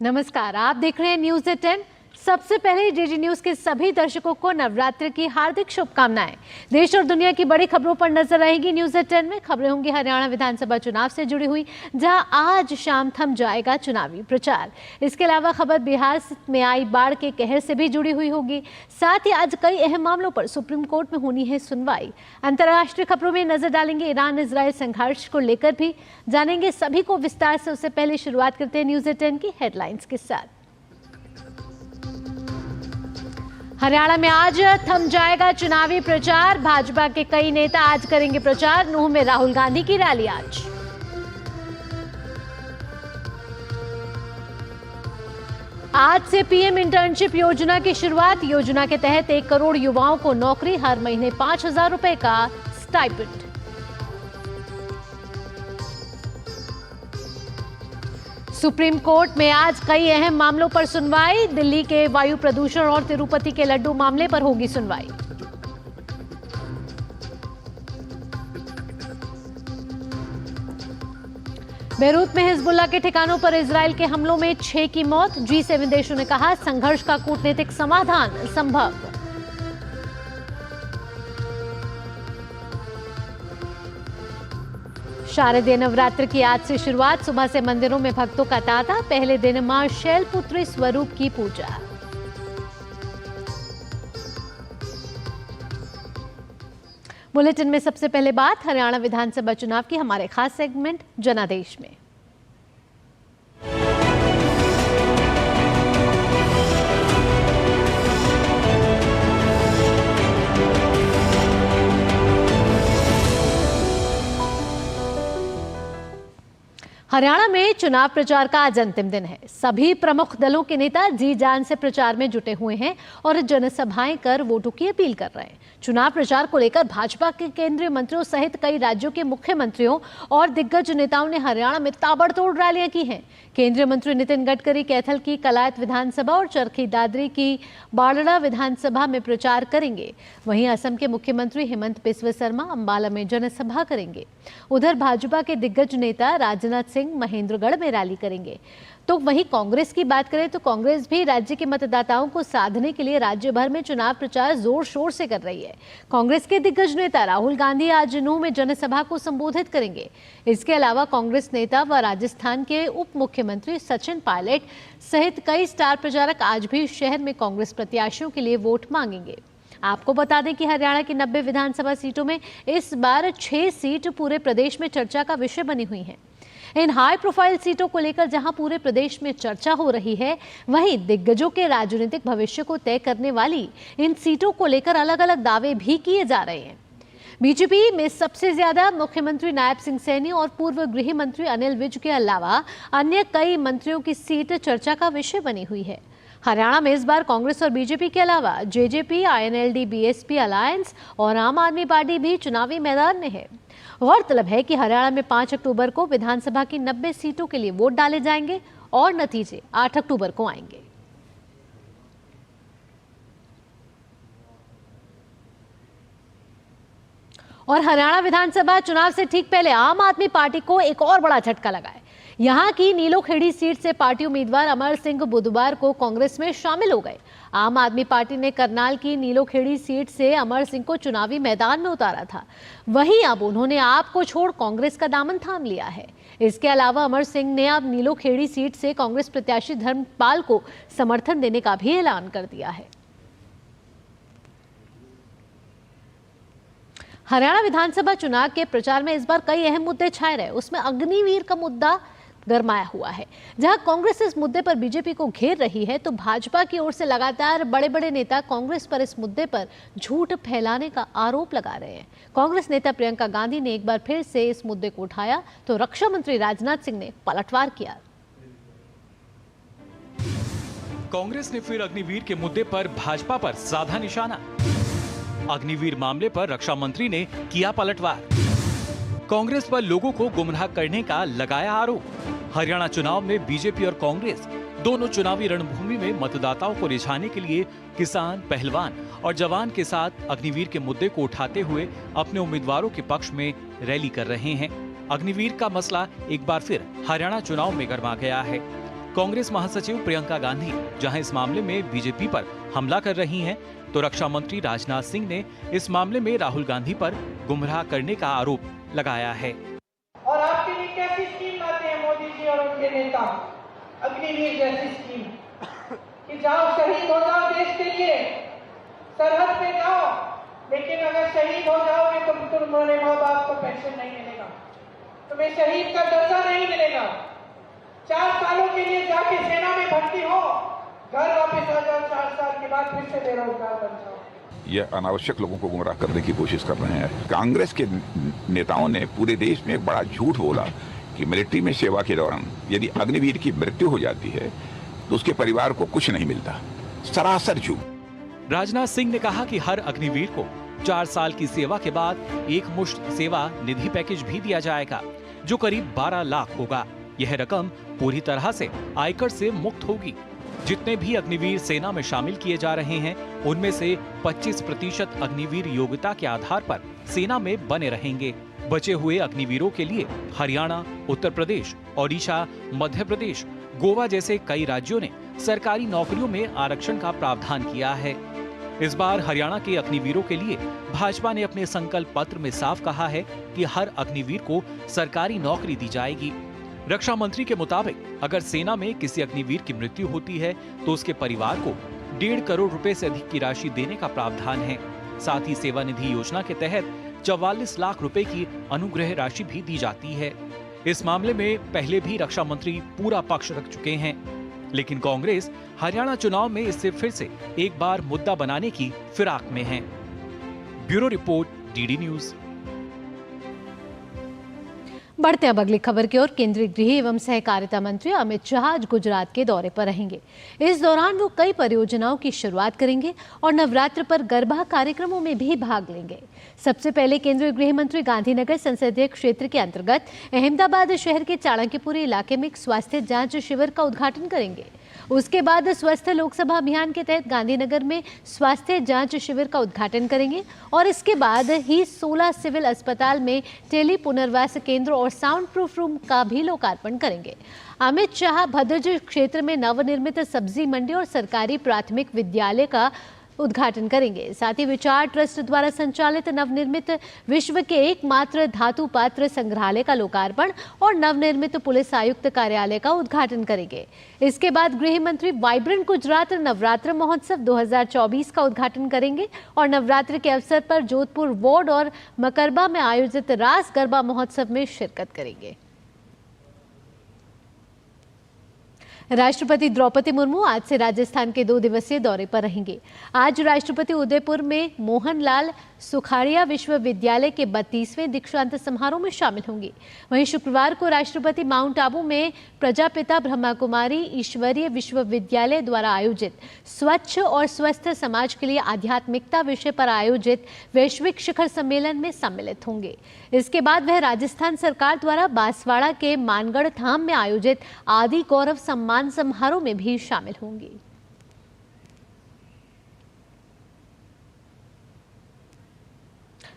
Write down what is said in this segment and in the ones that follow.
नमस्कार, आप देख रहे हैं न्यूज़ 10। सबसे पहले डीडी न्यूज़ के सभी दर्शकों को नवरात्र की हार्दिक शुभकामनाएं। देश और दुनिया की बड़ी खबरों पर नजर रहेगी न्यूज़ 10 में। खबरें होंगी हरियाणा विधानसभा चुनाव से जुड़ी हुई, जहां आज शाम थम जाएगा चुनावी प्रचार। इसके अलावा खबर बिहार में आई बाढ़ के कहर से भी जुड़ी हुई होगी। साथ ही आज कई अहम मामलों पर सुप्रीम कोर्ट में होनी है सुनवाई। अंतर्राष्ट्रीय खबरों में नजर डालेंगे ईरान इजरायल संघर्ष को लेकर भी जानेंगे सभी को विस्तार से। उससे पहले शुरुआत करते हैं न्यूज़ 10 की हेडलाइंस के साथ। हरियाणा में आज थम जाएगा चुनावी प्रचार। भाजपा के कई नेता आज करेंगे प्रचार। नूंह में राहुल गांधी की रैली आज से पीएम इंटर्नशिप योजना की शुरुआत। योजना के तहत 1 करोड़ युवाओं को नौकरी, हर महीने 5,000 रुपए का स्टाइपेंड। सुप्रीम कोर्ट में आज कई अहम मामलों पर सुनवाई। दिल्ली के वायु प्रदूषण और तिरुपति के लड्डू मामले पर होगी सुनवाई। बेरूत में हिजबुल्लाह के ठिकानों पर इजरायल के हमलों में 6 की मौत। G7 देशों ने कहा संघर्ष का कूटनीतिक समाधान संभव। शारदीय नवरात्र की आज से शुरुआत। सुबह से मंदिरों में भक्तों का तांता। पहले दिन मां शैलपुत्री स्वरूप की पूजा। बुलेटिन में सबसे पहले बात हरियाणा विधानसभा चुनाव की, हमारे खास सेगमेंट जनादेश में। हरियाणा में चुनाव प्रचार का आज अंतिम दिन है। सभी प्रमुख दलों के नेता जी जान से प्रचार में जुटे हुए हैं और जनसभाएं कर वोटों की अपील कर रहे हैं। चुनाव प्रचार को लेकर भाजपा के केंद्रीय मंत्रियों सहित कई राज्यों के मुख्यमंत्रियों और दिग्गज नेताओं ने हरियाणा में ताबड़तोड़ रैलियां की हैं। केंद्रीय मंत्री नितिन गडकरी कैथल की कलायत विधानसभा और चरखी दादरी की बाड़ड़ा विधानसभा में प्रचार करेंगे। वहीं असम के मुख्यमंत्री हेमंत बिस्वा शर्मा अंबाला में जनसभा करेंगे। उधर भाजपा के दिग्गज नेता राजनाथ सिंह महेंद्रगढ़ में रैली करेंगे। तो वहीं कांग्रेस की बात करें तो कांग्रेस भी राज्य के मतदाताओं को साधने के लिए राज्य भर में चुनाव प्रचार जोर शोर से कर रही है। कांग्रेस के दिग्गज नेता राहुल गांधी आज नूंह में जनसभा को संबोधित करेंगे। इसके अलावा कांग्रेस नेता व राजस्थान के उप मुख्यमंत्री सचिन पायलट सहित कई स्टार प्रचारक आज भी शहर में कांग्रेस प्रत्याशियों के लिए वोट मांगेंगे। आपको बता दें कि हरियाणा की 90 विधानसभा सीटों में इस बार 6 सीट पूरे प्रदेश में चर्चा का विषय बनी हुई हैं। इन हाई प्रोफाइल सीटों को लेकर जहां पूरे प्रदेश में चर्चा हो रही है, वहीं दिग्गजों के राजनीतिक भविष्य को तय करने वाली इन सीटों को लेकर अलग अलग दावे भी किए जा रहे हैं। बीजेपी में सबसे ज्यादा मुख्यमंत्री नायब सिंह सैनी और पूर्व गृह मंत्री अनिल विज के अलावा अन्य कई मंत्रियों की सीट चर्चा का विषय बनी हुई है। हरियाणा में इस बार कांग्रेस और बीजेपी के अलावा जेजेपी, INLD, BSP अलायंस और आम आदमी पार्टी भी चुनावी मैदान में है। गौरतलब है कि हरियाणा में 5 अक्टूबर को विधानसभा की 90 सीटों के लिए वोट डाले जाएंगे और नतीजे 8 अक्टूबर को आएंगे। और हरियाणा विधानसभा चुनाव से ठीक पहले आम आदमी पार्टी को एक और बड़ा झटका लगा है। यहां की नीलोखेड़ी सीट से पार्टी उम्मीदवार अमर सिंह बुधवार को कांग्रेस में शामिल हो गए। आम आदमी पार्टी ने करनाल की नीलोखेड़ी सीट से अमर सिंह को चुनावी मैदान में उतारा था। वहीं अब उन्होंने आप को छोड़ कांग्रेस का दामन थाम लिया है। इसके अलावा अमर सिंह ने अब नीलोखेड़ी सीट से कांग्रेस प्रत्याशी धर्मपाल को समर्थन देने का भी ऐलान कर दिया है। हरियाणा विधानसभा चुनाव के प्रचार में इस बार कई अहम मुद्दे छाए रहे। उसमें अग्निवीर का मुद्दा गरमाया हुआ है। जहां कांग्रेस इस मुद्दे पर बीजेपी को घेर रही है, तो भाजपा की ओर से लगातार बड़े बड़े नेता कांग्रेस पर इस मुद्दे पर झूठ फैलाने का आरोप लगा रहे हैं। कांग्रेस नेता प्रियंका गांधी ने एक बार फिर से इस मुद्दे को उठाया, तो रक्षा मंत्री राजनाथ सिंह ने पलटवार किया। कांग्रेस ने फिर अग्निवीर के मुद्दे पर भाजपा पर साधा निशाना। अग्निवीर मामले पर रक्षा मंत्री ने किया पलटवार। कांग्रेस पर लोगों को गुमराह करने का लगाया आरोप। हरियाणा चुनाव में बीजेपी और कांग्रेस दोनों चुनावी रणभूमि में मतदाताओं को रिझाने के लिए किसान, पहलवान और जवान के साथ अग्निवीर के मुद्दे को उठाते हुए अपने उम्मीदवारों के पक्ष में रैली कर रहे हैं। अग्निवीर का मसला एक बार फिर हरियाणा चुनाव में गरमा गया है। कांग्रेस महासचिव प्रियंका गांधी जहां इस मामले में बीजेपी पर हमला कर रही हैं, तो रक्षा मंत्री राजनाथ सिंह ने इस मामले में राहुल गांधी पर गुमराह करने का आरोप लगाया है। और आपके लिए कैसी स्कीम लाते हैं मोदी जी और उनके नेता, अग्निवीर जैसी स्कीम कि जाओ शहीद हो जाओ देश के लिए, सरहद पे जाओ, लेकिन अगर शहीद हो जाओगे तो तुम्हारे माँ बाप को पेंशन नहीं मिलेगा, तुम्हें शहीद का दर्जा नहीं मिलेगा। 4 सालों के लिए जाके सेना में भर्ती हो, घर वापस आ जाओ, 4 साल के बाद फिर से बेरोजगार बन जाओ। ये अनावश्यक लोगों को गुमराह करने की कोशिश कर रहे हैं। कांग्रेस के नेताओं ने पूरे देश में एक बड़ा झूठ बोला कि मिलिट्री में सेवा के दौरान यदि अग्निवीर की मृत्यु हो जाती है तो उसके परिवार को कुछ नहीं मिलता। सरासर झूठ। राजनाथ सिंह ने कहा कि हर अग्निवीर को 4 साल की सेवा के बाद एक मुश्त सेवा निधि पैकेज भी दिया जाएगा, जो करीब 12 लाख होगा। यह रकम पूरी तरह से आयकर से मुक्त होगी। जितने भी अग्निवीर सेना में शामिल किए जा रहे हैं, उनमें से 25% अग्निवीर योग्यता के आधार पर सेना में बने रहेंगे। बचे हुए अग्निवीरों के लिए हरियाणा, उत्तर प्रदेश, ओडिशा, मध्य प्रदेश, गोवा जैसे कई राज्यों ने सरकारी नौकरियों में आरक्षण का प्रावधान किया है। इस बार हरियाणा के अग्निवीरों के लिए भाजपा ने अपने संकल्प पत्र में साफ कहा है कि हर अग्निवीर को सरकारी नौकरी दी जाएगी। रक्षा मंत्री के मुताबिक अगर सेना में किसी अग्निवीर की मृत्यु होती है तो उसके परिवार को 1.5 करोड़ रुपए से अधिक की राशि देने का प्रावधान है। साथ ही सेवा निधि योजना के तहत 44 लाख रुपए की अनुग्रह राशि भी दी जाती है। इस मामले में पहले भी रक्षा मंत्री पूरा पक्ष रख चुके हैं, लेकिन कांग्रेस हरियाणा चुनाव में इससे फिर से एक बार मुद्दा बनाने की फिराक में है। Bureau report, DD news. बढ़ते अब अगली खबर की ओर। केंद्रीय गृह एवं सहकारिता मंत्री अमित शाह आज गुजरात के दौरे पर रहेंगे। इस दौरान वो कई परियोजनाओं की शुरुआत करेंगे और नवरात्र पर गरबा कार्यक्रमों में भी भाग लेंगे। सबसे पहले केंद्रीय गृह मंत्री गांधीनगर संसदीय क्षेत्र के अंतर्गत अहमदाबाद शहर के चाणक्यपुरी इलाके में एक स्वास्थ्य जांच शिविर का उद्घाटन करेंगे। उसके बाद स्वस्थ लोकसभा अभियान के तहत गांधीनगर में स्वास्थ्य जांच शिविर का उद्घाटन करेंगे और इसके बाद ही 16 सिविल अस्पताल में टेली पुनर्वास केंद्र और साउंड प्रूफ रूम का भी लोकार्पण करेंगे। अमित शाह भद्रज क्षेत्र में नवनिर्मित सब्जी मंडी और सरकारी प्राथमिक विद्यालय का उद्घाटन करेंगे। साथ ही विचार ट्रस्ट द्वारा संचालित नवनिर्मित विश्व के एकमात्र धातु पात्र संग्रहालय का लोकार्पण और नवनिर्मित पुलिस आयुक्त कार्यालय का उद्घाटन करेंगे। इसके बाद गृह मंत्री वाइब्रेंट गुजरात नवरात्र महोत्सव 2024 का उद्घाटन करेंगे और नवरात्र के अवसर पर जोधपुर वार्ड और मकरबा में आयोजित रास गरबा महोत्सव में शिरकत करेंगे। राष्ट्रपति द्रौपदी मुर्मू आज से राजस्थान के 2 दिवसीय दौरे पर रहेंगे। आज राष्ट्रपति उदयपुर में मोहनलाल सुखाड़िया विश्वविद्यालय के 32वें दीक्षांत समारोह में शामिल होंगे। वहीं शुक्रवार को राष्ट्रपति माउंट आबू में प्रजापिता ब्रह्मा कुमारी ईश्वरीय विश्वविद्यालय द्वारा आयोजित स्वच्छ और स्वस्थ समाज के लिए आध्यात्मिकता विषय पर आयोजित वैश्विक शिखर सम्मेलन में सम्मिलित होंगे। इसके बाद वह राजस्थान सरकार द्वारा बांसवाड़ा के मानगढ़ धाम में आयोजित आदि गौरव सम्मान समारोह में भी शामिल होंगी।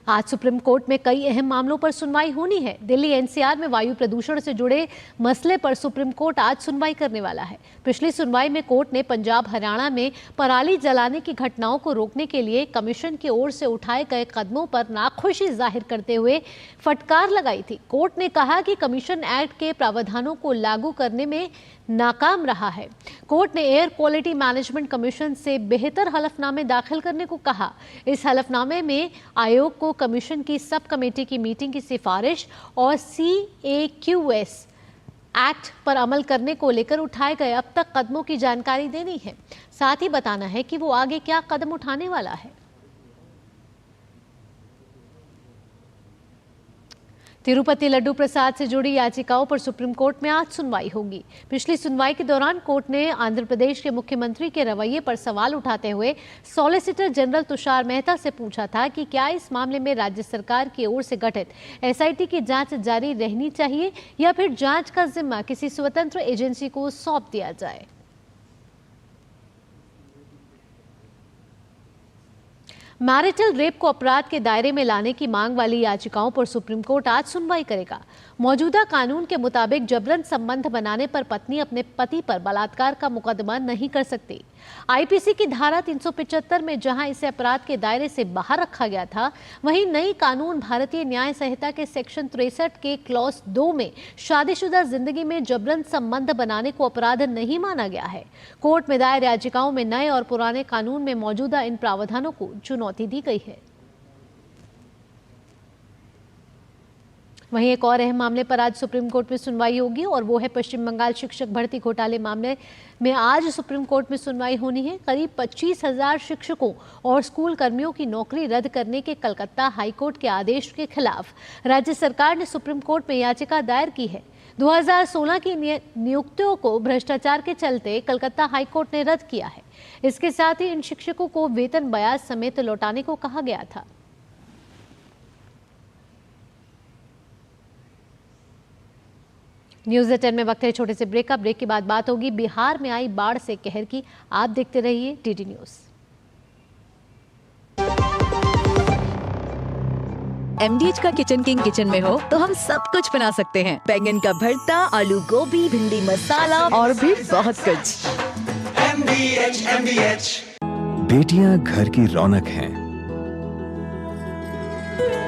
आज सुप्रीम कोर्ट में कई अहम मामलों पर सुनवाई होनी है। दिल्ली एनसीआर में वायु प्रदूषण से जुड़े मसले पर सुप्रीम कोर्ट आज सुनवाई करने वाला है। पिछली सुनवाई में कोर्ट ने पंजाब हरियाणा में पराली जलाने की घटनाओं को रोकने के लिए कमीशन की ओर से उठाए गए कदमों पर नाखुशी जाहिर करते हुए फटकार लगाई थी। कोर्ट ने कहा कि कमीशन एक्ट के प्रावधानों को लागू करने में नाकाम रहा है। कोर्ट ने एयर क्वालिटी मैनेजमेंट कमीशन से बेहतर हलफनामे दाखिल करने को कहा। इस हलफनामे में आयोग को कमीशन की सब कमेटी की मीटिंग की सिफारिश और CAQS एक्ट पर अमल करने को लेकर उठाए गए अब तक कदमों की जानकारी देनी है। साथ ही बताना है कि वो आगे क्या कदम उठाने वाला है। तिरुपति लड्डू प्रसाद से जुड़ी याचिकाओं पर सुप्रीम कोर्ट में आज सुनवाई होगी। पिछली सुनवाई के दौरान कोर्ट ने आंध्र प्रदेश के मुख्यमंत्री के रवैये पर सवाल उठाते हुए सॉलिसिटर जनरल तुषार मेहता से पूछा था कि क्या इस मामले में राज्य सरकार की ओर से गठित SIT की जांच जारी रहनी चाहिए या फिर जांच का जिम्मा किसी स्वतंत्र एजेंसी को सौंप दिया जाए। मैरिटल रेप को अपराध के दायरे में लाने की मांग वाली याचिकाओं पर सुप्रीम कोर्ट आज सुनवाई करेगा। मौजूदा कानून के मुताबिक जबरन संबंध बनाने पर पत्नी अपने पति पर बलात्कार का मुकदमा नहीं कर सकती। आईपीसी की धारा 375 में जहां इसे अपराध के दायरे से बाहर रखा गया था, वहीं नई कानून भारतीय न्याय संहिता के सेक्शन 63 के क्लॉज 2 में शादीशुदा जिंदगी में जबरन संबंध बनाने को अपराध नहीं माना गया है। कोर्ट में दायर याचिकाओं में नए और पुराने कानून में मौजूदा इन प्रावधानों को चुनौती दी गई है। वहीं एक और अहम मामले पर आज सुप्रीम कोर्ट में सुनवाई होगी और वो है पश्चिम बंगाल शिक्षक भर्ती घोटाले मामले में आज सुप्रीम कोर्ट में सुनवाई होनी है। करीब 25,000 शिक्षकों और स्कूल कर्मियों की नौकरी रद्द करने के कलकत्ता हाईकोर्ट के आदेश के खिलाफ राज्य सरकार ने सुप्रीम कोर्ट में याचिका दायर की है। 2016 की नियुक्तियों को भ्रष्टाचार के चलते कलकत्ता हाईकोर्ट ने रद्द किया है। इसके साथ ही इन शिक्षकों को वेतन ब्याज समेत लौटाने को कहा गया था। न्यूज़ 10 में वक्त है छोटे से ब्रेक का। ब्रेक के बाद बात होगी बिहार में आई बाढ़ से कहर की। आप देखते रहिए डीडी न्यूज़। MDH का किचन किंग किचन में हो तो हम सब कुछ बना सकते हैं। बैंगन का भरता, आलू गोभी, भिंडी मसाला और भी बहुत कुछ। MDH। बेटियां घर की रौनक हैं।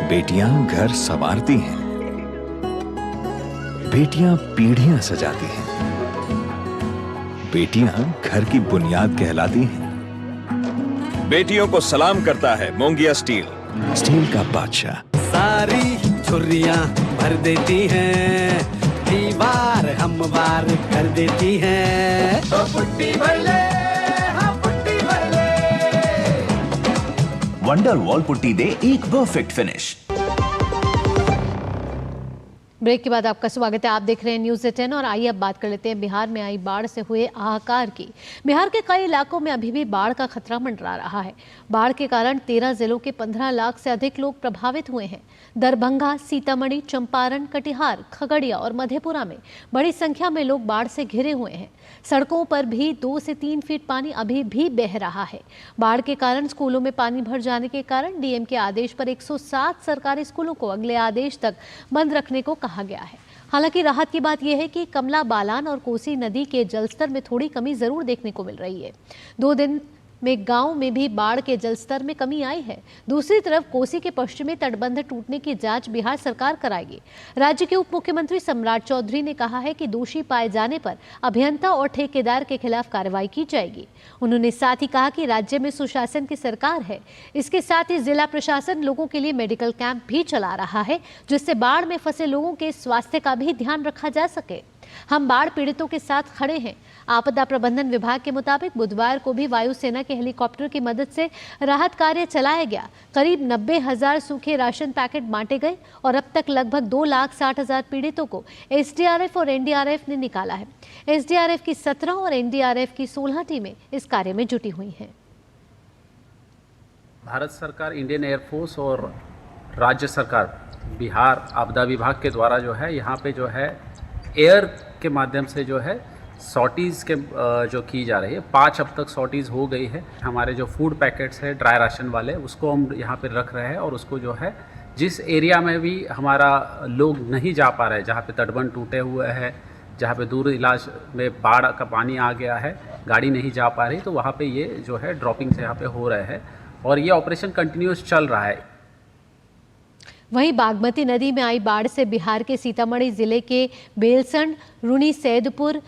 बेटियां घर संवारती हैं। बेटियां पीढ़ियां सजाती हैं। बेटियां घर की बुनियाद कहलाती हैं। बेटियों को सलाम करता है मोंगिया स्टील, स्टील का बादशाह। सारी छुर्रियां भर देती हैं, दीवार हमवार कर देती हैं। तो पुट्टी भर ले, हाँ पुट्टी भर ले। वंडर वॉल पुट्टी दे एक परफेक्ट फिनिश। ब्रेक के बाद आपका स्वागत है। आप देख रहे हैं न्यूज़ 10 और आइए अब बात कर लेते हैं बिहार में आई बाढ़ से हुए हाहाकार की। बिहार के कई इलाकों में अभी भी बाढ़ का खतरा मंडरा रहा है। बाढ़ के कारण 13 जिलों के 15 लाख से अधिक लोग प्रभावित हुए हैं। दरभंगा, सीतामढ़ी, चंपारण, कटिहार, खगड़िया और मधेपुरा में बड़ी संख्या में लोग बाढ़ से घिरे हुए हैं। सड़कों पर भी 2 से 3 फीट पानी अभी भी बह रहा है। बाढ़ के कारण स्कूलों में पानी भर जाने के कारण डीएम के आदेश पर 107 सरकारी स्कूलों को अगले आदेश तक बंद रखने को कहा गया है। हालांकि राहत की बात यह है कि कमला बालान और कोसी नदी के जलस्तर में थोड़ी कमी जरूर देखने को मिल रही है। 2 दिन में गांव में भी बाढ़ के जलस्तर में कमी आई है। दूसरी तरफ कोसी के पश्चिमी तटबंध टूटने की जांच बिहार सरकार कराएगी। राज्य के उप मुख्यमंत्री सम्राट चौधरी ने कहा है कि दोषी पाए जाने पर अभियंता और ठेकेदार के खिलाफ कार्रवाई की जाएगी। उन्होंने साथ ही कहा कि राज्य में सुशासन की सरकार है। इसके साथ ही जिला प्रशासन लोगों के लिए मेडिकल कैंप भी चला रहा है, जिससे बाढ़ में फंसे लोगों के स्वास्थ्य का भी ध्यान रखा जा सके। हम बाढ़ पीड़ितों के साथ खड़े हैं। आपदा प्रबंधन विभाग के मुताबिक बुधवार को भी वायुसेना के हेलीकॉप्टर की मदद से राहत कार्य चलाया गया। करीब 90,000 सूखे राशन पैकेट बांटे गए और अब तक लगभग 2,60,000 पीड़ितों को एसडीआरएफ और एनडीआरएफ ने निकाला है। एसडीआरएफ की 17 और एनडीआरएफ की 16 टीमें इस कार्य में जुटी हुई हैं। भारत सरकार, इंडियन एयरफोर्स और राज्य सरकार बिहार आपदा विभाग के द्वारा जो है यहाँ पे जो है एयर के माध्यम से जो है सॉर्टीज़ के जो की जा रही है। 5 अब तक सॉर्टीज़ हो गई है। हमारे जो फूड पैकेट्स है ड्राई राशन वाले, उसको हम यहाँ पे रख रहे हैं और उसको जो है जिस एरिया में भी हमारा लोग नहीं जा पा रहे, जहाँ पे तटबंध टूटे हुए हैं, जहाँ पे दूर इलाज में बाढ़ का पानी आ गया है, गाड़ी नहीं जा पा रही, तो वहाँ पे ये जो है ड्रॉपिंग से यहाँ पे हो रहे हैं और ये ऑपरेशन कंटिन्यूस चल रहा है। वहीं बागमती नदी में आई बाढ़ से बिहार के सीतामढ़ी जिले के बेलसंड, रूनी सैदपुर,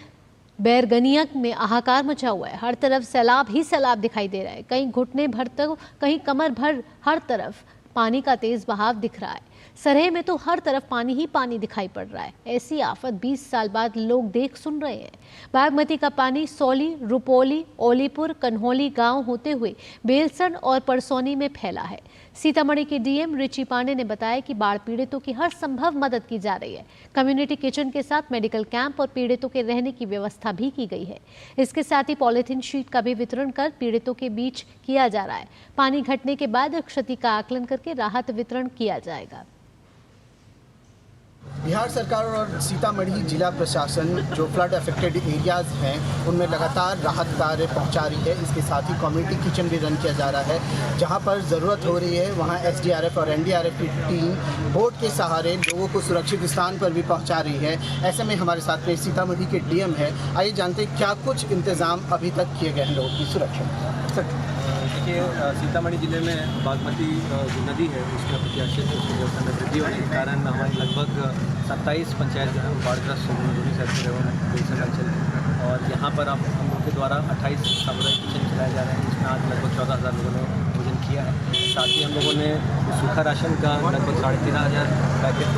बैरगनिया में हाहाकार मचा हुआ है। हर तरफ सैलाब ही सैलाब दिखाई दे रहा है। कहीं घुटने भर तो कहीं कमर भर, हर तरफ पानी का तेज बहाव दिख रहा है। सरहे में तो हर तरफ पानी ही पानी दिखाई पड़ रहा है। ऐसी आफत 20 साल बाद लोग देख सुन रहे हैं। बागमती का पानी सौली, रुपौली, ओलीपुर, कन्हौली गांव होते हुए बेलसंड और परसौनी में फैला है। सीतामढ़ी के डीएम रिची पांडे ने बताया कि बाढ़ पीड़ितों की हर संभव मदद की जा रही है। कम्युनिटी किचन के साथ मेडिकल कैंप और पीड़ितों के रहने की व्यवस्था भी की गई है। इसके साथ ही पॉलीथीन शीट का भी वितरण कर पीड़ितों के बीच किया जा रहा है। पानी घटने के बाद क्षति का आकलन करके राहत वितरण किया जाएगा। बिहार सरकार और सीतामढ़ी जिला प्रशासन जो फ्लड अफेक्टेड एरियाज़ हैं उनमें लगातार राहत कार्य पहुंचा रही है। इसके साथ ही कम्युनिटी किचन भी रन किया जा रहा है। जहां पर ज़रूरत हो रही है वहां SDRF और NDRF की टीम बोट के सहारे लोगों को सुरक्षित स्थान पर भी पहुंचा रही है। ऐसे में हमारे साथ में सीतामढ़ी के DM है। आइए जानते हैं क्या कुछ इंतज़ाम अभी तक किए गए हैं लोगों की सुरक्षा। देखिए, सीतामढ़ी जिले में बागमती जो नदी है उसमें अप्रत्याशित जलस्तर में वृद्धि होने के कारण हमारी लगभग 27 पंचायत जो है बाढ़ग्रस्त हो गई दोनों साइड एवं बेलसर अंचल। और यहाँ पर हम लोग के द्वारा 28 सामुदायिक किचन चलाए जा रहे हैं, जिसमें आज लगभग 14,000 लोगों ने भोजन किया है। साथ ही हम लोगों ने सूखा राशन का लगभग 13,500 पैकेट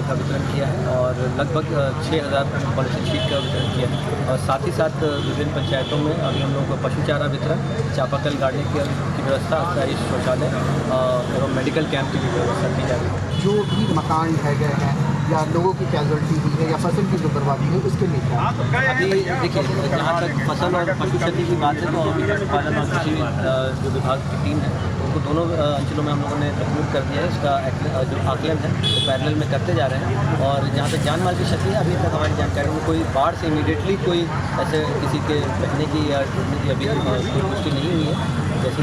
का वितरण किया है और लगभग 6,000 पॉलिथीन शीट का वितरण किया है। और साथ ही साथ विभिन्न पंचायतों में अभी हम लोग पशु चारा वितरण, चापाकल गाड़ने की व्यवस्था, शौचालय एवं मेडिकल कैंप की भी व्यवस्था की जा रही है। जो भी मकान ढह गए हैं या लोगों की कैजुअलिटी हुई है या फसल की जो बर्बादी है उसके लिए क्या? अभी देखिए, जहाँ तक फसल और पशु क्षति की बात है तो अभी पशुपालन और कृषि जो विभाग की टीम है उनको दोनों अंचलों में हम लोगों ने तकमील कर दिया है। इसका जो आकलन है वो पैरेलल में करते जा रहे हैं। और जहाँ तक जान माल की क्षति है, अभी तक हमारी जानकारी में कोई बाढ़ से इमीडिएटली कोई ऐसे किसी के बचने की या डूबने की अभी कोई पुष्टि नहीं हुई है। जैसे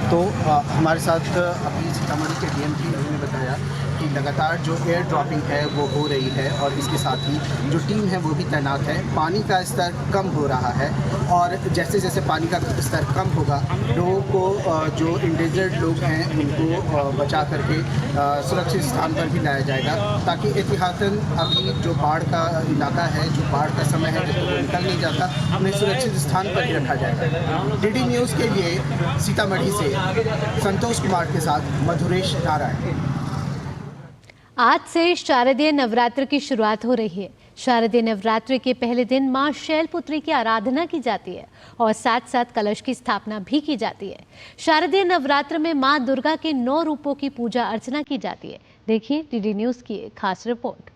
तो हमारे साथ अभी सीतामढ़ी के DM ने बताया कि लगातार जो एयर ड्रॉपिंग है वो हो रही है और इसके साथ ही जो टीम है वो भी तैनात है। पानी का स्तर कम हो रहा है और जैसे जैसे पानी का स्तर कम होगा लोगों को जो इंडेंजर्ड लोग हैं उनको बचा करके सुरक्षित स्थान पर भी लाया जाएगा, ताकि एहतियातन अभी जो बाढ़ का इलाका है, जो बाढ़ का समय है, जब तक वो निकल नहीं जाता उन्हें सुरक्षित स्थान पर ही रखा जाएगा। DD न्यूज़ के लिए सीतामढ़ी से संतोष कुमार के साथ मधुरेश नारायण। आज से शारदीय नवरात्र की शुरुआत हो रही है। शारदीय नवरात्र के पहले दिन मां शैलपुत्री की आराधना की जाती है और साथ साथ कलश की स्थापना भी की जाती है। शारदीय नवरात्र में मां दुर्गा के 9 रूपों की पूजा अर्चना की जाती है। देखिए DD न्यूज़ की एक खास रिपोर्ट।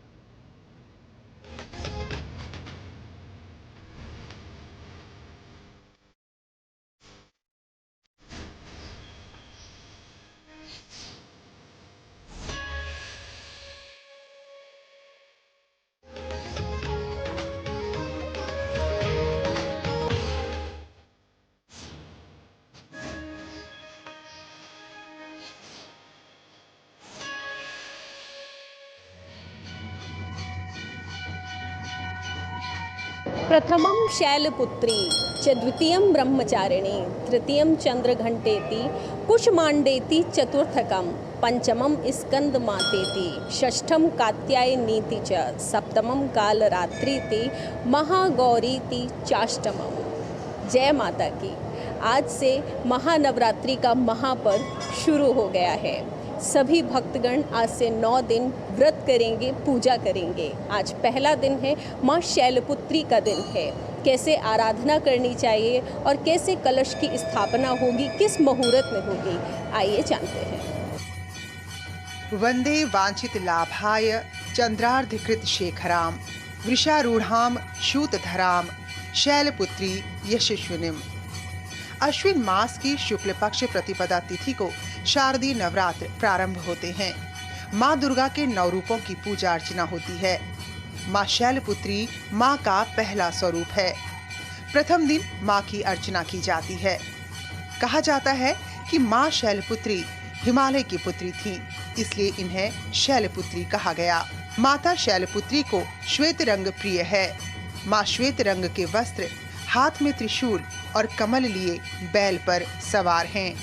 प्रथमं शैलपुत्री च द्वितीयं ब्रह्मचारिणी तृतीयं चंद्रघंटेति कुष्मांडेति चतुर्थकं पंचमं स्कंदमातेति षष्ठं कात्यायनीति च सप्तमं कालरात्रिति महागौरीति चाष्टमम्। जय माता की। आज से महानवरात्रि का महापर्व शुरू हो गया है। सभी भक्तगण आज से 9 दिन व्रत करेंगे, पूजा करेंगे। आज पहला दिन है, माँ शैलपुत्री का दिन है। कैसे आराधना करनी चाहिए और कैसे कलश की स्थापना होगी, किस मुहूर्त में होगी, आइए जानते हैं। वंदे वांछित लाभाय चंद्रार्धकृत शेखराम वृषारूढ़ाम शूतधराम शैलपुत्री यशस्विनीम। अश्विन मास की शुक्ल पक्ष प्रतिपदा तिथि को शारदीय नवरात्र प्रारंभ होते हैं। माँ दुर्गा के 9 रूपों की पूजा अर्चना होती है। माँ शैलपुत्री माँ का पहला स्वरूप है। प्रथम दिन माँ की अर्चना की जाती है। कहा जाता है कि माँ शैलपुत्री हिमालय की पुत्री थीं, इसलिए इन्हें शैलपुत्री कहा गया। माता शैलपुत्री को श्वेत रंग प्रिय है। माँ श्वेत रंग के वस्त्र, हाथ में त्रिशूल और कमल लिए बैल पर सवार हैं।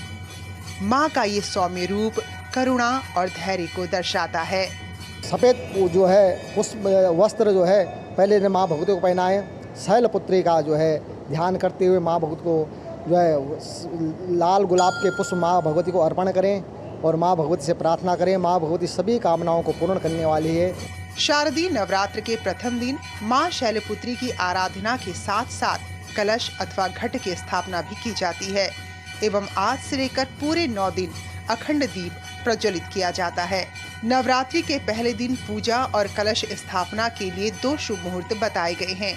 माँ का ये सौम्य रूप करुणा और धैर्य को दर्शाता है। सफ़ेद जो है पुष्प वस्त्र जो है पहले ने माँ भगवती को पहनाए। शैलपुत्री का जो है ध्यान करते हुए माँ भगवती को जो है लाल गुलाब के पुष्प माँ भगवती को अर्पण करें और माँ भगवती से प्रार्थना करें। माँ भगवती सभी कामनाओं को पूर्ण करने वाली है। शारदीय नवरात्र के प्रथम दिन माँ शैलपुत्री की आराधना के साथ साथ कलश अथवा घट की स्थापना भी की जाती है एवं आज से लेकर पूरे 9 दिन अखंड दीप प्रज्वलित किया जाता है। नवरात्रि के पहले दिन पूजा और कलश स्थापना के लिए 2 शुभ मुहूर्त बताए गए हैं।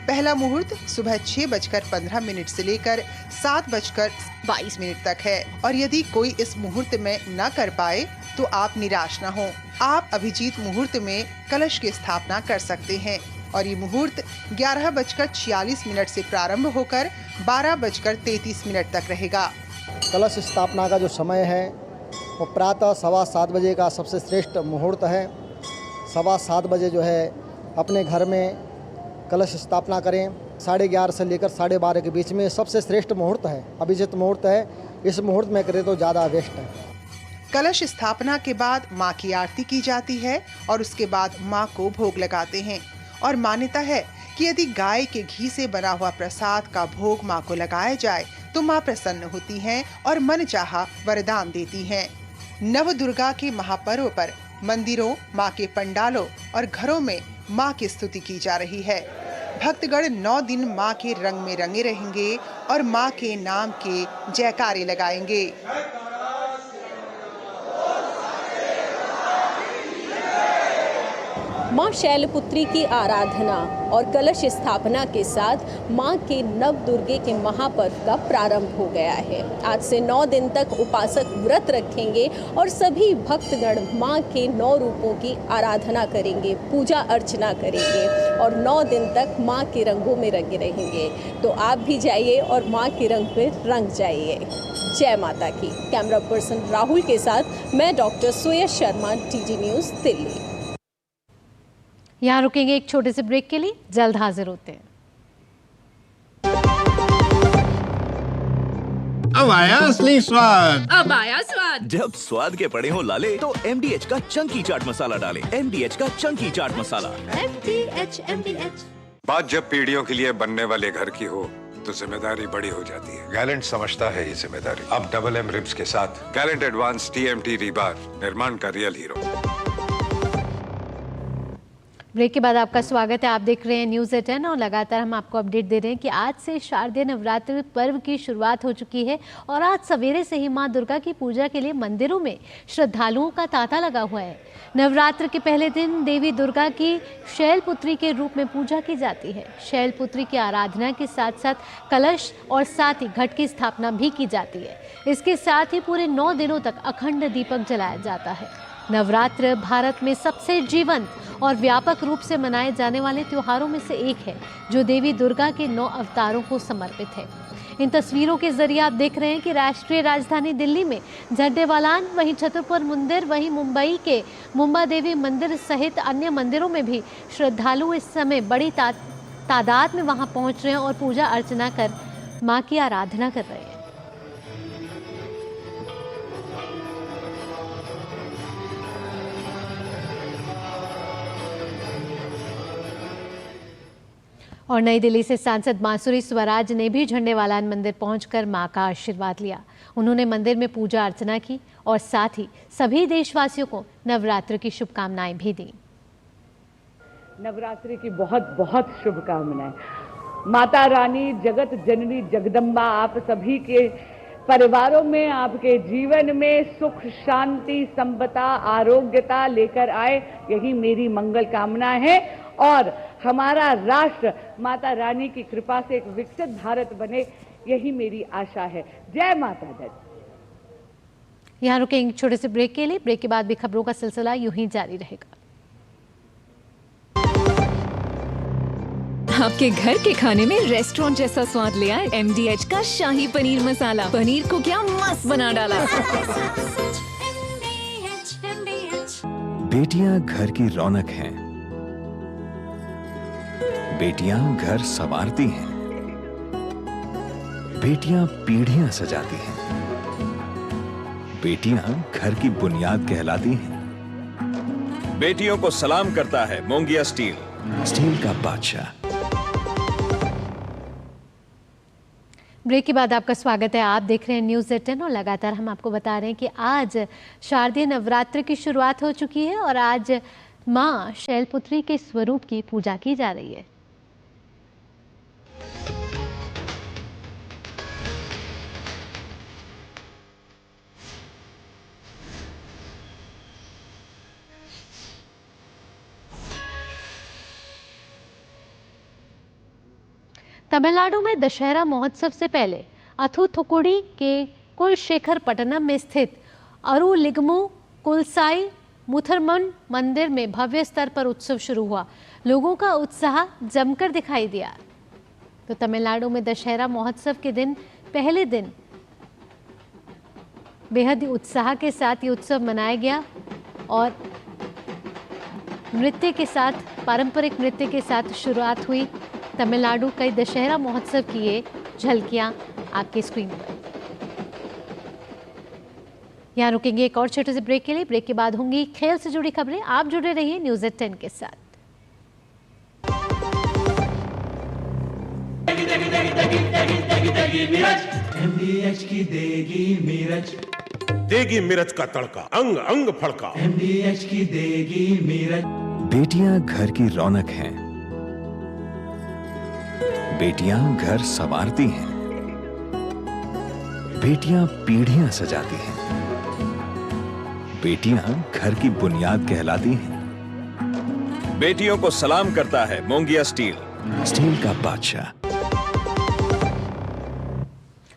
पहला मुहूर्त सुबह 6:15 से लेकर 7:22 तक है और यदि कोई इस मुहूर्त में न कर पाए तो आप निराश न हो। आप अभिजीत मुहूर्त में कलश की स्थापना कर सकते हैं और ये मुहूर्त 11:46 से प्रारंभ होकर 12:33 तक रहेगा। कलश स्थापना का जो समय है वो प्रातः 7:15 बजे का सबसे श्रेष्ठ मुहूर्त है। 7:15 बजे जो है अपने घर में कलश स्थापना करें। 11:30 से लेकर 12:30 के बीच में सबसे श्रेष्ठ मुहूर्त है, अभिजीत मुहूर्त है। इस मुहूर्त में करें तो ज़्यादा बेस्ट है। कलश स्थापना के बाद मां की आरती की जाती है और उसके बाद मां को भोग लगाते हैं और मान्यता है कि यदि गाय के घी से बना हुआ प्रसाद का भोग मां को लगाया जाए तो मां प्रसन्न होती हैं और मनचाहा वरदान देती हैं। नव दुर्गा के महापर्व पर मंदिरों, मां के पंडालों और घरों में मां की स्तुति की जा रही है। भक्तगण 9 दिन मां के रंग में रंगे रहेंगे और मां के नाम के जयकारे लगाएंगे। माँ शैलपुत्री की आराधना और कलश स्थापना के साथ माँ के नव दुर्गे के महापर्व का प्रारंभ हो गया है। आज से 9 दिन तक उपासक व्रत रखेंगे और सभी भक्तगण माँ के 9 रूपों की आराधना करेंगे, पूजा अर्चना करेंगे और 9 दिन तक माँ के रंगों में रंगे रहेंगे। तो आप भी जाइए और माँ के रंग में रंग जाइए। जय माता की। कैमरा पर्सन राहुल के साथ मैं डॉक्टर सुयश शर्मा, DD न्यूज़, दिल्ली। यहाँ रुकेंगे एक छोटे से ब्रेक के लिए, जल्द हाजिर होते हैं। अब आया असली स्वाद। अब आया स्वाद। जब स्वाद के पड़े हो लाले तो MDH का चंकी चाट मसाला डालें। MDH का चंकी चाट मसाला। MDH। बात जब पीढ़ियों के लिए बनने वाले घर की हो तो जिम्मेदारी बड़ी हो जाती है। गैलेंट समझता है ये जिम्मेदारी। अब MM रिब्स के साथ गैलेंट एडवांस TMT रीबार, निर्माण का रियल हीरो। ब्रेक के बाद आपका स्वागत है। आप देख रहे हैं न्यूज़ 18 और लगातार हम आपको अपडेट दे रहे हैं कि आज से शारदीय नवरात्र पर्व की शुरुआत हो चुकी है और आज सवेरे से ही मां दुर्गा की पूजा के लिए मंदिरों में श्रद्धालुओं का तांता लगा हुआ है। नवरात्र के पहले दिन देवी दुर्गा की शैलपुत्री के रूप में पूजा की जाती है। शैलपुत्री की आराधना के साथ साथ कलश और साथ ही घट की स्थापना भी की जाती है। इसके साथ ही पूरे 9 दिनों तक अखंड दीपक जलाया जाता है। नवरात्र भारत में सबसे जीवंत और व्यापक रूप से मनाए जाने वाले त्योहारों में से एक है, जो देवी दुर्गा के 9 अवतारों को समर्पित है। इन तस्वीरों के जरिए आप देख रहे हैं कि राष्ट्रीय राजधानी दिल्ली में झंडेवालान, वहीं छतरपुर मंदिर, वहीं मुंबई के मुंबा देवी मंदिर सहित अन्य मंदिरों में भी श्रद्धालु इस समय बड़ी तादाद में वहां पहुंच रहे हैं और पूजा अर्चना कर मां की आराधना कर रहे हैं। और नई दिल्ली से सांसद मासुरी स्वराज ने भी झंडेवालान मंदिर पहुंचकर मां का आशीर्वाद लिया। उन्होंने मंदिर में पूजा अर्चना की और साथ ही सभी देशवासियों को नवरात्र की शुभकामनाएं भी दी। नवरात्रि की बहुत बहुत शुभकामनाएं। माता रानी, जगत जननी, जगदम्बा आप सभी के परिवारों में, आपके जीवन में सुख, शांति, संपदा, आरोग्यता लेकर आए, यही मेरी मंगल कामना है। और हमारा राष्ट्र माता रानी की कृपा से एक विकसित भारत बने, यही मेरी आशा है। जय माता दी। यहाँ रुकेंगे छोटे से ब्रेक के लिए। ब्रेक के बाद भी खबरों का सिलसिला यूं ही जारी रहेगा। आपके घर के खाने में रेस्टोरेंट जैसा स्वाद ले आए MDH का शाही पनीर मसाला। पनीर को क्या मस्त बना डाला। बेटियां घर की रौनक हैं। बेटियां घर संवारती हैं। बेटियां पीढ़ियां सजाती हैं। बेटियां घर की बुनियाद कहलाती हैं। बेटियों को सलाम करता है मोंगिया स्टील, स्टील का बादशाह। ब्रेक के बाद आपका स्वागत है। आप देख रहे हैं न्यूज़ 18 और लगातार हम आपको बता रहे हैं कि आज शारदीय नवरात्र की शुरुआत हो चुकी है और आज मां शैलपुत्री के स्वरूप की पूजा की जा रही है। तमिलनाडु में दशहरा महोत्सव से पहले अथुथुकुडी के कुलशेखर पट्टनम में स्थित अरुलिगमू कुलसाई मुथरमन मंदिर में भव्य स्तर पर उत्सव शुरू हुआ। लोगों का उत्साह जमकर दिखाई दिया। तो तमिलनाडु में दशहरा महोत्सव के दिन पहले दिन बेहद उत्साह के साथ ये उत्सव मनाया गया और नृत्य के साथ, पारंपरिक नृत्य के साथ शुरुआत हुई। तमिलनाडु कई दशहरा महोत्सव की ये झलकियां आपकी स्क्रीन पर। यहाँ रुकेंगे एक और छोटे से ब्रेक के लिए। ब्रेक के बाद होंगी खेल से जुड़ी खबरें। आप जुड़े रहिए न्यूज़ एट 10 के साथ। MDH की देगी मिर्च, देगी मिर्च का तड़का, अंग अंग फड़का। MDH की देगी मिर्च। बेटियां घर की रौनक हैं, बेटियां घर संवारती हैं, बेटियां पीढ़ियां सजाती हैं, बेटियां घर की बुनियाद कहलाती हैं। बेटियों को सलाम करता है मोंगिया स्टील, स्टील का बादशाह।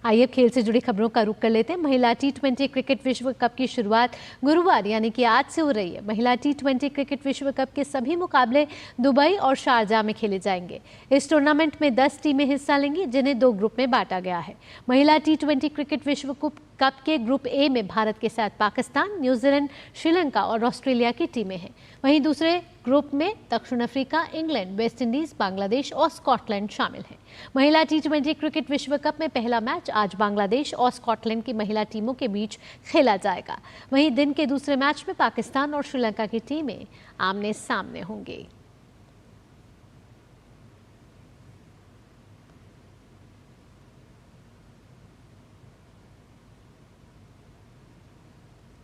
आइए खेल से जुड़ी खबरों का रुख कर लेते हैं। महिला T20 क्रिकेट विश्व कप की शुरुआत गुरुवार यानी कि आज से हो रही है। महिला T20 क्रिकेट विश्व कप के सभी मुकाबले दुबई और शारजाह में खेले जाएंगे। इस टूर्नामेंट में 10 टीमें हिस्सा लेंगी, जिन्हें 2 ग्रुप में बांटा गया है। महिला T20 क्रिकेट विश्व कप के ग्रुप ए में भारत के साथ पाकिस्तान, न्यूजीलैंड, श्रीलंका और ऑस्ट्रेलिया की टीमें हैं। वहीं दूसरे ग्रुप में दक्षिण Africa, England, West Indies, Bangladesh और स्कॉटलैंड शामिल हैं। महिला T20 क्रिकेट विश्व कप में पहला मैच आज बांग्लादेश और स्कॉटलैंड की महिला टीमों के बीच खेला जाएगा। वहीं दिन के दूसरे मैच में पाकिस्तान और श्रीलंका की टीमें आमने सामने होंगी।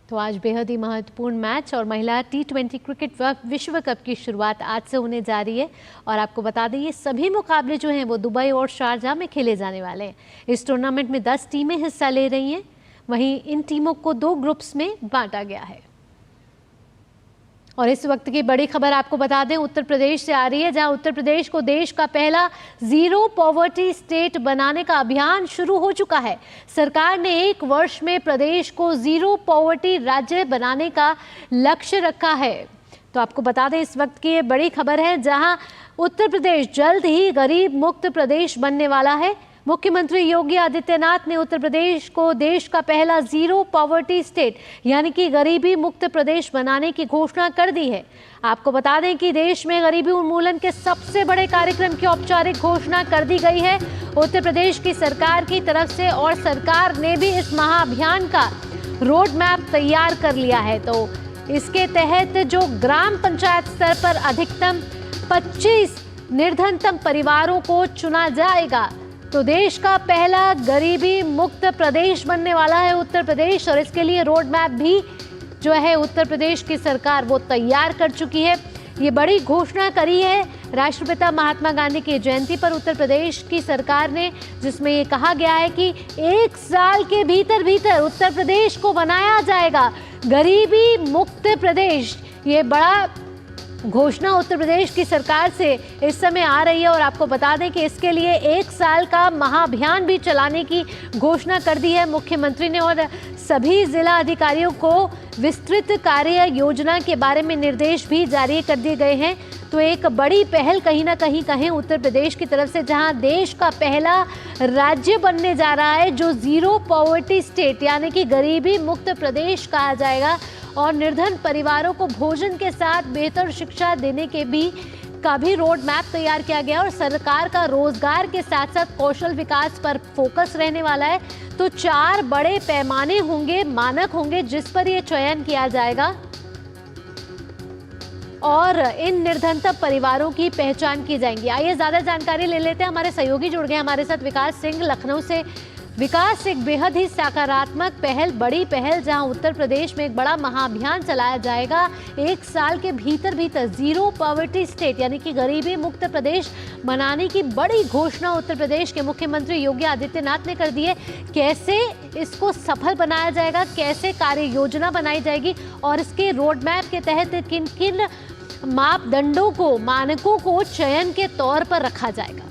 तो आज बेहद ही महत्वपूर्ण मैच और महिला T20 क्रिकेट विश्व कप की शुरुआत आज से होने जा रही है। और आपको बता दें, ये सभी मुकाबले जो हैं वो दुबई और शारजाह में खेले जाने वाले हैं। इस टूर्नामेंट में 10 टीमें हिस्सा ले रही हैं। वहीं इन टीमों को 2 ग्रुप्स में बांटा गया है। और इस वक्त की बड़ी खबर आपको बता दें, उत्तर प्रदेश से आ रही है, जहां उत्तर प्रदेश को देश का पहला जीरो पॉवर्टी स्टेट बनाने का अभियान शुरू हो चुका है। सरकार ने 1 वर्ष में प्रदेश को जीरो पॉवर्टी राज्य बनाने का लक्ष्य रखा है। तो आपको बता दें, इस वक्त की ये बड़ी खबर है, जहां उत्तर प्रदेश जल्द ही गरीब मुक्त प्रदेश बनने वाला है। मुख्यमंत्री योगी आदित्यनाथ ने उत्तर प्रदेश को देश का पहला जीरो पॉवर्टी स्टेट यानी कि गरीबी मुक्त प्रदेश बनाने की घोषणा कर दी है। आपको बता दें कि देश में गरीबी उन्मूलन के सबसे बड़े कार्यक्रम की औपचारिक घोषणा कर दी गई है उत्तर प्रदेश की सरकार की तरफ से, और सरकार ने भी इस महाअभियान का रोड मैप तैयार कर लिया है। तो इसके तहत जो ग्राम पंचायत स्तर पर अधिकतम 25 निर्धनतम परिवारों को चुना जाएगा, तो देश का पहला गरीबी मुक्त प्रदेश बनने वाला है उत्तर प्रदेश। और इसके लिए रोड मैप भी जो है उत्तर प्रदेश की सरकार वो तैयार कर चुकी है। ये बड़ी घोषणा करी है राष्ट्रपिता महात्मा गांधी की जयंती पर उत्तर प्रदेश की सरकार ने, जिसमें ये कहा गया है कि 1 साल के भीतर भीतर उत्तर प्रदेश को बनाया जाएगा गरीबी मुक्त प्रदेश। ये बड़ा घोषणा उत्तर प्रदेश की सरकार से इस समय आ रही है। और आपको बता दें कि इसके लिए 1 साल का महाअभियान भी चलाने की घोषणा कर दी है मुख्यमंत्री ने, और सभी जिला अधिकारियों को विस्तृत कार्य योजना के बारे में निर्देश भी जारी कर दिए गए हैं। तो एक बड़ी पहल कहीं ना कहीं कहें उत्तर प्रदेश की तरफ से, जहां देश का पहला राज्य बनने जा रहा है जो जीरो पॉवर्टी स्टेट यानी कि गरीबी मुक्त प्रदेश कहा जाएगा। और निर्धन परिवारों को भोजन के साथ बेहतर शिक्षा देने के भी रोड मैप तैयार किया गया। और सरकार का रोजगार के साथ साथ कौशल विकास पर फोकस रहने वाला है। तो 4 बड़े पैमाने होंगे, मानक होंगे, जिस पर यह चयन किया जाएगा और इन निर्धनतम परिवारों की पहचान की जाएगी। आइए ज्यादा जानकारी ले लेते हैं, हमारे सहयोगी जुड़ गए हमारे साथ, विकास सिंह लखनऊ से। विकास, एक बेहद ही सकारात्मक पहल, बड़ी पहल, जहां उत्तर प्रदेश में एक बड़ा महाअभियान चलाया जाएगा 1 साल के भीतर भीतर जीरो पॉवर्टी स्टेट यानी कि गरीबी मुक्त प्रदेश बनाने की बड़ी घोषणा उत्तर प्रदेश के मुख्यमंत्री योगी आदित्यनाथ ने कर दी है। कैसे इसको सफल बनाया जाएगा, कैसे कार्य योजना बनाई जाएगी और इसके रोड मैप के तहत किन किन मापदंडों को, मानकों को चयन के तौर पर रखा जाएगा?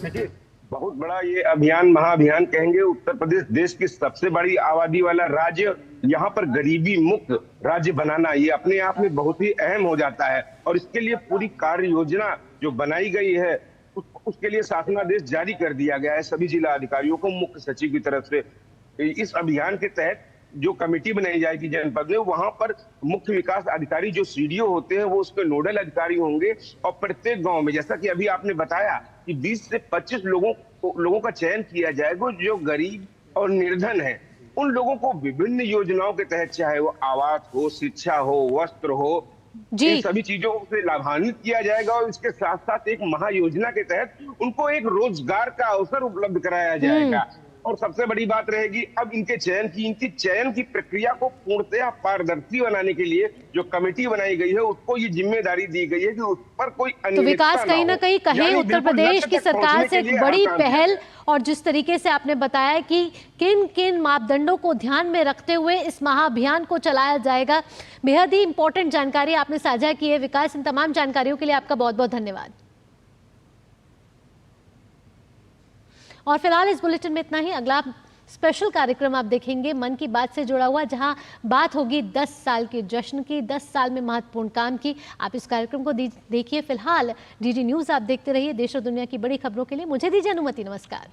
देखिए, बहुत बड़ा ये अभियान, महाअभियान कहेंगे। उत्तर प्रदेश देश की सबसे बड़ी आबादी वाला राज्य, यहाँ पर गरीबी मुक्त राज्य बनाना ये अपने आप में बहुत ही अहम हो जाता है। और इसके लिए पूरी कार्य योजना जो बनाई गई है उसके लिए शासनादेश जारी कर दिया गया है सभी जिला अधिकारियों को मुख्य सचिव की तरफ से। इस अभियान के तहत जो कमेटी बनाई जाएगी जनपद में, वहां पर मुख्य विकास अधिकारी जो सीडीओ होते हैं वो उसके नोडल अधिकारी होंगे। और प्रत्येक गांव में, जैसा कि अभी आपने बताया कि 20 से 25 लोगों का चयन किया जाएगा जो गरीब और निर्धन है। उन लोगों को विभिन्न योजनाओं के तहत, चाहे वो आवास हो, शिक्षा हो, वस्त्र हो, इन सभी चीजों से लाभान्वित किया जाएगा। और इसके साथ साथ एक महायोजना के तहत उनको एक रोजगार का अवसर उपलब्ध कराया जाएगा। और सबसे बड़ी बात रहेगी, अब इनके चयन की प्रक्रिया को पूर्णतः पारदर्शी बनाने के लिए जो कमेटी बनाई गई है उसको ये जिम्मेदारी दी गई है कि उस पर कोई तो विकास कहीं ना कहीं कहें उत्तर प्रदेश की सरकार से एक बड़ी पहल, और जिस तरीके से आपने बताया कि किन किन मापदंडों को ध्यान में रखते हुए इस महाअभियान को चलाया जाएगा, बेहद ही इंपॉर्टेंट जानकारी आपने साझा की है। विकास, इन तमाम जानकारियों के लिए आपका बहुत बहुत धन्यवाद। और फिलहाल इस बुलेटिन में इतना ही। अगला स्पेशल कार्यक्रम आप देखेंगे मन की बात से जुड़ा हुआ, जहां बात होगी 10 साल के जश्न की, 10 साल में महत्वपूर्ण काम की। आप इस कार्यक्रम को देखिए। फिलहाल डीडी न्यूज़ आप देखते रहिए। देश और दुनिया की बड़ी खबरों के लिए मुझे दीजिए अनुमति। नमस्कार।